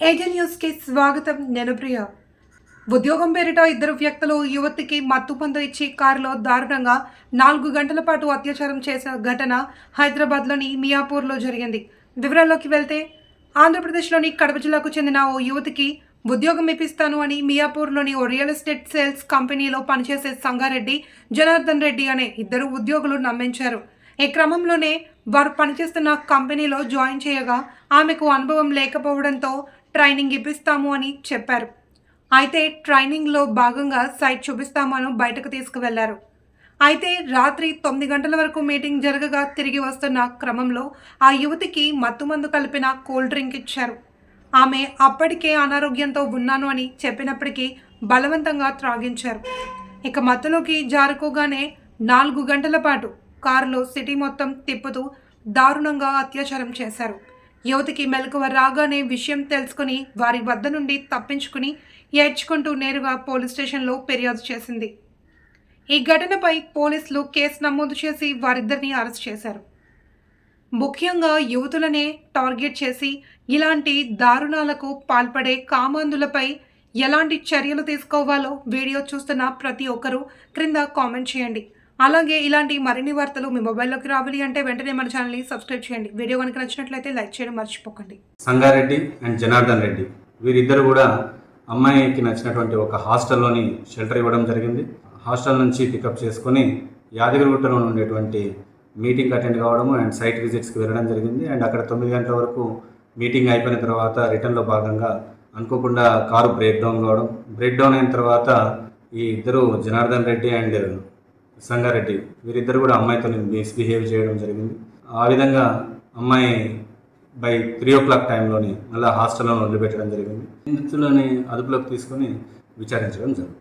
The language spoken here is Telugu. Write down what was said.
ఏజే న్యూస్కి స్వాగతం. నేను ప్రియ. ఉద్యోగం పేరిట ఇద్దరు వ్యక్తులు యువతికి మత్తుమందు ఇచ్చి కారులో దారుణంగా 4 గంటల పాటు అత్యాచారం చేసిన ఘటన హైదరాబాద్లోని మియాపూర్లో జరిగింది. వివరాల్లోకి వెళ్తే ఆంధ్రప్రదేశ్లోని కడప జిల్లాకు చెందిన ఓ యువతికి ఉద్యోగం ఇప్పిస్తాను అని మియాపూర్లోని ఓ రియల్ ఎస్టేట్ సేల్స్ కంపెనీలో పనిచేసే సంగారెడ్డి, జనార్దన్ రెడ్డి అనే ఇద్దరు ఉద్యోగులు నమ్మించారు. ఈ క్రమంలోనే వారు పనిచేస్తున్న కంపెనీలో జాయిన్ చేయగా ఆమెకు అనుభవం లేకపోవడంతో ట్రైనింగ్ ఇప్పిస్తాము అని చెప్పారు. అయితే ట్రైనింగ్లో భాగంగా సైట్ చూపిస్తామని బయటకు తీసుకువెళ్లారు. అయితే రాత్రి 9 గంటల వరకు మీటింగ్ జరగగా తిరిగి వస్తున్న క్రమంలో ఆ యువతికి మత్తుమందు కలిపిన కూల్ డ్రింక్ ఇచ్చారు. ఆమె అప్పటికే అనారోగ్యంతో ఉన్నాను అని చెప్పినప్పటికీ బలవంతంగా త్రాగించారు. ఇక మత్తులోకి జారుకోగానే 4 గంటల పాటు కారులో సిటీ మొత్తం తిప్పుతూ దారుణంగా అత్యాచారం చేశారు. యువతికి మెలకువ రాగానే విషయం తెలుసుకుని వారి వద్ద నుండి తప్పించుకుని ఏడ్చుకుంటూ నేరుగా పోలీస్ స్టేషన్లో ఫిర్యాదు చేసింది. ఈ ఘటనపై పోలీసులు కేసు నమోదు చేసి వారిద్దరిని అరెస్ట్ చేశారు. ముఖ్యంగా యువతులనే టార్గెట్ చేసి ఇలాంటి దారుణాలకు పాల్పడే కామాంధులపై ఎలాంటి చర్యలు తీసుకోవాలో వీడియో చూస్తున్న ప్రతి ఒక్కరూ క్రింద కామెంట్ చేయండి. అలాగే ఇలాంటి మరిన్ని వార్తలు మీ మొబైల్లోకి రావాలి అంటే వెంటనే మన ఛానల్ని సబ్స్క్రైబ్ చేయండి. వీడియో కనుక నచ్చినట్లయితే లైక్ చేయడం మర్చిపోకండి. సంగారెడ్డి అండ్ జనార్దన్ రెడ్డి వీరిద్దరు కూడా అమ్మాయికి నచ్చినటువంటి ఒక హాస్టల్లోని షెల్టర్ ఇవ్వడం జరిగింది. హాస్టల్ నుంచి పికప్ చేసుకొని యాదగిరిగుట్టలో ఉండేటువంటి మీటింగ్ అటెండ్ కావడము అండ్ సైట్ విజిట్స్కి వెళ్ళడం జరిగింది. అండ్ అక్కడ 9 గంటల వరకు మీటింగ్ అయిపోయిన తర్వాత రిటర్న్లో భాగంగా అనుకోకుండా కారు బ్రేక్ డౌన్ అయిన తర్వాత ఈ ఇద్దరు జనార్దన్ రెడ్డి అండ్ సంగారెడ్డి వీరిద్దరు కూడా అమ్మాయితో మిస్బిహేవ్ చేయడం జరిగింది. ఆ విధంగా అమ్మాయి బై 3 o'clock టైంలోని మళ్ళీ హాస్టల్లో వదిలిపెట్టడం జరిగింది. నిందితులని అదుపులోకి తీసుకొని విచారించడం జరుగుతుంది.